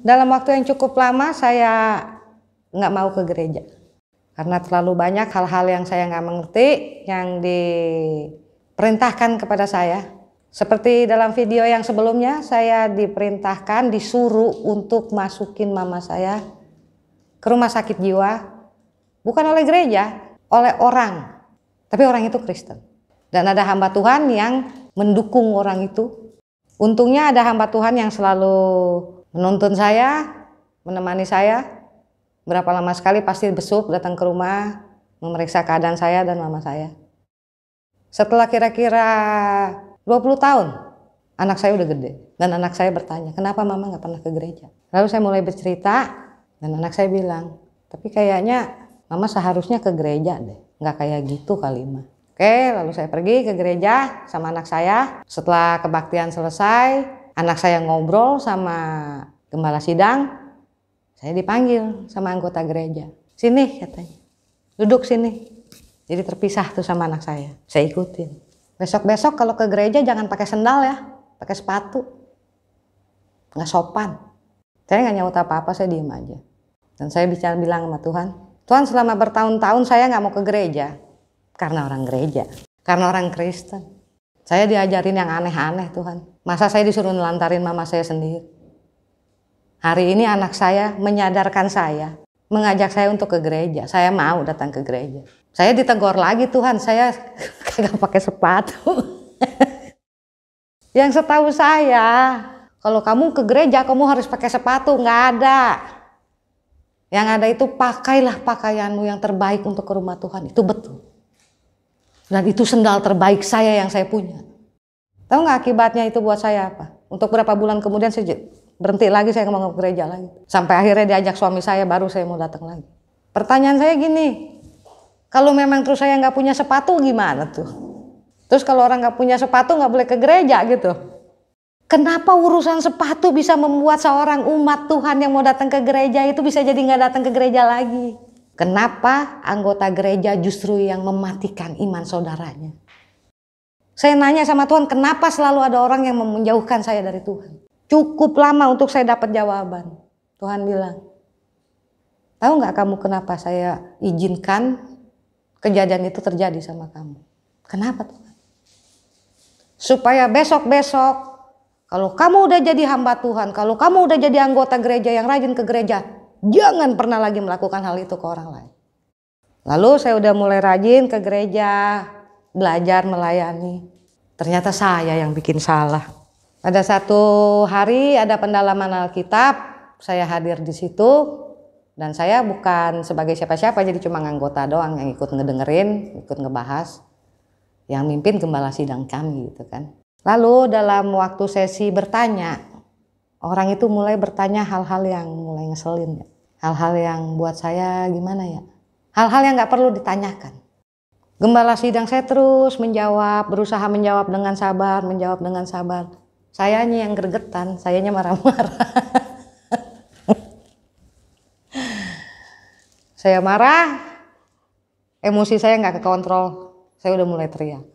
Dalam waktu yang cukup lama saya nggak mau ke gereja. Karena terlalu banyak hal-hal yang saya nggak mengerti yang diperintahkan kepada saya. Seperti dalam video yang sebelumnya, saya diperintahkan, disuruh untuk masukin mama saya ke rumah sakit jiwa. Bukan oleh gereja, oleh orang. Tapi orang itu Kristen. Dan ada hamba Tuhan yang mendukung orang itu. Untungnya ada hamba Tuhan yang selalu menuntun saya, menemani saya. Berapa lama sekali pasti besuk datang ke rumah, memeriksa keadaan saya dan mama saya. Setelah kira-kira 20 tahun, anak saya udah gede. Dan anak saya bertanya, kenapa mama gak pernah ke gereja? Lalu saya mulai bercerita, dan anak saya bilang, tapi kayaknya mama seharusnya ke gereja deh. Gak kayak gitu kali mah. Oke, lalu saya pergi ke gereja sama anak saya. Setelah kebaktian selesai, anak saya ngobrol sama gembala sidang. Saya dipanggil sama anggota gereja. Sini katanya, duduk sini. Jadi terpisah tuh sama anak saya ikutin. Besok-besok kalau ke gereja jangan pakai sendal ya, pakai sepatu. Nggak sopan. Saya nggak nyaut apa-apa, saya diem aja. Dan saya bilang sama Tuhan, Tuhan selama bertahun-tahun saya nggak mau ke gereja. Karena orang gereja, karena orang Kristen. Saya diajarin yang aneh-aneh Tuhan. Masa saya disuruh nelantarin mama saya sendiri? Hari ini anak saya menyadarkan saya, mengajak saya untuk ke gereja. Saya mau datang ke gereja. Saya ditegur lagi Tuhan, saya kagak pakai sepatu. Yang setahu saya, kalau kamu ke gereja kamu harus pakai sepatu, nggak ada. Yang ada itu pakailah pakaianmu yang terbaik untuk ke rumah Tuhan, itu betul. Dan itu sendal terbaik saya yang saya punya. Tahu nggak akibatnya itu buat saya apa? Untuk berapa bulan kemudian saya berhenti lagi, saya nggak mau ke gereja lagi. Sampai akhirnya diajak suami saya, baru saya mau datang lagi. Pertanyaan saya gini, kalau memang terus saya nggak punya sepatu gimana tuh? Terus kalau orang nggak punya sepatu nggak boleh ke gereja gitu. Kenapa urusan sepatu bisa membuat seorang umat Tuhan yang mau datang ke gereja itu bisa jadi nggak datang ke gereja lagi? Kenapa anggota gereja justru yang mematikan iman saudaranya? Saya nanya sama Tuhan, kenapa selalu ada orang yang menjauhkan saya dari Tuhan? Cukup lama untuk saya dapat jawaban. Tuhan bilang, tahu nggak kamu kenapa saya izinkan kejadian itu terjadi sama kamu? Kenapa Tuhan? Supaya besok-besok, kalau kamu udah jadi hamba Tuhan, kalau kamu udah jadi anggota gereja yang rajin ke gereja, jangan pernah lagi melakukan hal itu ke orang lain. Lalu saya udah mulai rajin ke gereja, belajar melayani. Ternyata saya yang bikin salah. Ada satu hari ada pendalaman Alkitab, saya hadir di situ dan saya bukan sebagai siapa-siapa, jadi cuma anggota doang yang ikut ngedengerin, ikut ngebahas. Yang mimpin gembala sidang kami gitu kan. Lalu dalam waktu sesi bertanya, orang itu mulai bertanya hal-hal yang mulai ngeselin ya. Hal-hal yang buat saya gimana ya. Hal-hal yang gak perlu ditanyakan. Gembala sidang saya terus menjawab, berusaha menjawab dengan sabar, menjawab dengan sabar. Sayanya yang gregetan, sayanya marah-marah. Saya marah, emosi saya gak kekontrol, saya udah mulai teriak.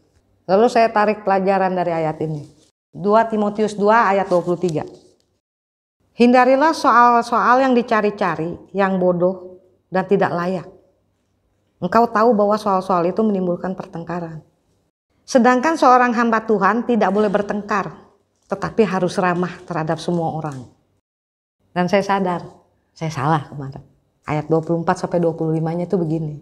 Lalu saya tarik pelajaran dari ayat ini. 2 Timotius 2 ayat 23. Hindarilah soal-soal yang dicari-cari, yang bodoh dan tidak layak. Engkau tahu bahwa soal-soal itu menimbulkan pertengkaran. Sedangkan seorang hamba Tuhan tidak boleh bertengkar, tetapi harus ramah terhadap semua orang. Dan saya sadar, saya salah kemarin. Ayat 24-25-nya itu begini.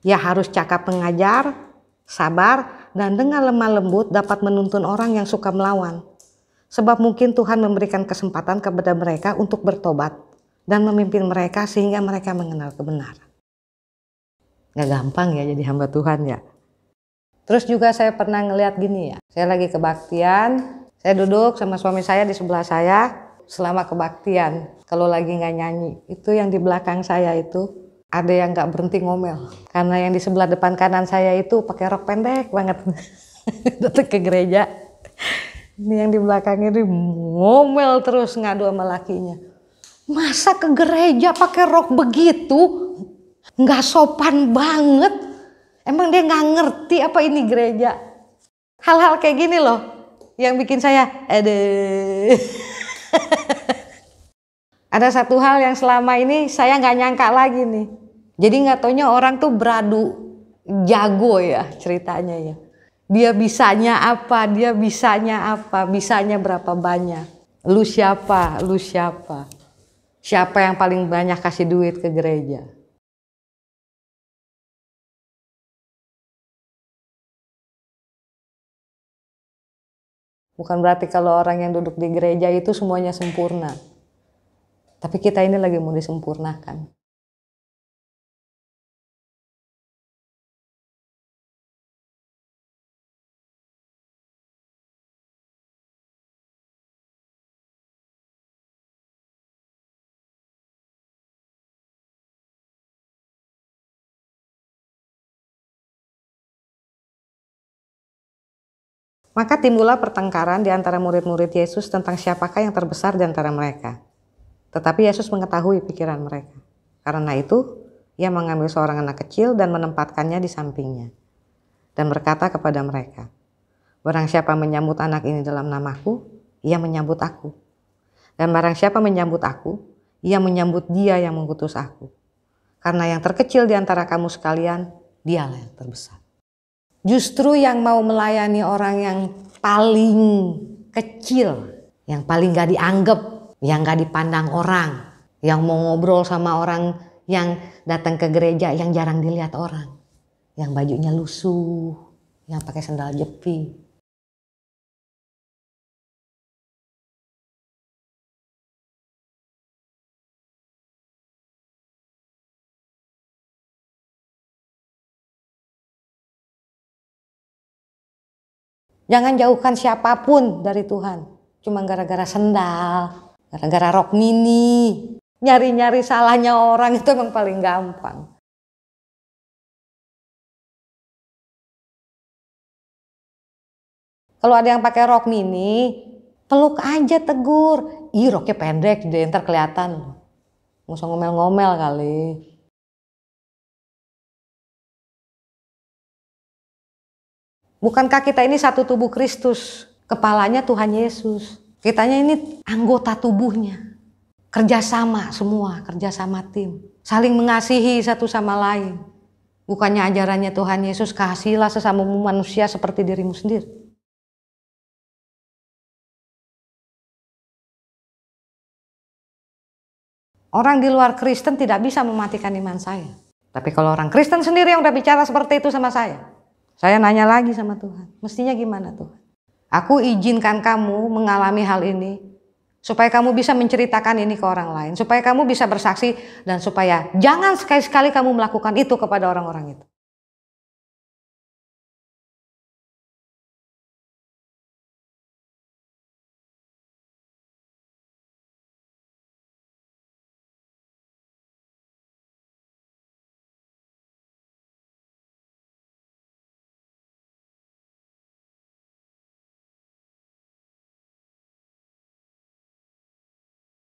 Ya harus cakap mengajar, sabar, dan dengan lemah lembut dapat menuntun orang yang suka melawan. Sebab mungkin Tuhan memberikan kesempatan kepada mereka untuk bertobat dan memimpin mereka sehingga mereka mengenal kebenaran. Gak gampang ya jadi hamba Tuhan ya. Terus juga saya pernah ngeliat gini ya. Saya lagi kebaktian, saya duduk sama suami saya di sebelah saya selama kebaktian. Kalau lagi gak nyanyi, itu yang di belakang saya itu ada yang gak berhenti ngomel. Karena yang di sebelah depan kanan saya itu pakai rok pendek banget. Datang ke gereja. Ini yang di belakang ini ngomel terus ngadu sama lakinya. Masa ke gereja pakai rok begitu? Nggak sopan banget. Emang dia nggak ngerti apa ini gereja? Hal-hal kayak gini loh yang bikin saya Ada satu hal yang selama ini saya nggak nyangka lagi nih. Jadi nggak taunya orang tuh beradu jago ya ceritanya ya. Dia bisanya apa, dia bisanya apa, bisanya berapa banyak. Lu siapa, lu siapa. Siapa yang paling banyak kasih duit ke gereja. Bukan berarti kalau orang yang duduk di gereja itu semuanya sempurna. Tapi kita ini lagi mau disempurnakan. Maka timbullah pertengkaran di antara murid-murid Yesus tentang siapakah yang terbesar di antara mereka. Tetapi Yesus mengetahui pikiran mereka. Karena itu, ia mengambil seorang anak kecil dan menempatkannya di sampingnya. Dan berkata kepada mereka, barang siapa menyambut anak ini dalam namaku, ia menyambut aku. Dan barang siapa menyambut aku, ia menyambut dia yang mengutus aku. Karena yang terkecil di antara kamu sekalian, dialah yang terbesar. Justru yang mau melayani orang yang paling kecil, yang paling gak dianggap, yang gak dipandang orang, yang mau ngobrol sama orang yang datang ke gereja yang jarang dilihat orang, yang bajunya lusuh, yang pakai sandal jepit. Jangan jauhkan siapapun dari Tuhan. Cuma gara-gara sendal, gara-gara rok mini. Nyari-nyari salahnya orang itu emang paling gampang. Kalau ada yang pakai rok mini, peluk aja, tegur. Ih, roknya pendek deh, ntar kelihatan. Nggak usah ngomel-ngomel kali. Bukankah kita ini satu tubuh Kristus? Kepalanya Tuhan Yesus. Kitanya ini anggota tubuhnya. Kerjasama semua, kerjasama tim. Saling mengasihi satu sama lain. Bukannya ajarannya Tuhan Yesus, kasihilah sesamamu manusia seperti dirimu sendiri. Orang di luar Kristen tidak bisa mematikan iman saya. Tapi kalau orang Kristen sendiri yang udah bicara seperti itu sama saya nanya lagi sama Tuhan, mestinya gimana Tuhan? Aku izinkan kamu mengalami hal ini, supaya kamu bisa menceritakan ini ke orang lain, supaya kamu bisa bersaksi, dan supaya jangan sekali-sekali kamu melakukan itu kepada orang-orang itu.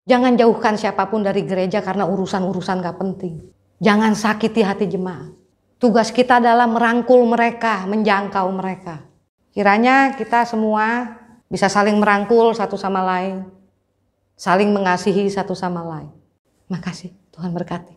Jangan jauhkan siapapun dari gereja karena urusan-urusan gak penting. Jangan sakiti hati jemaat. Tugas kita adalah merangkul mereka, menjangkau mereka. Kiranya kita semua bisa saling merangkul satu sama lain, saling mengasihi satu sama lain. Makasih, Tuhan berkati.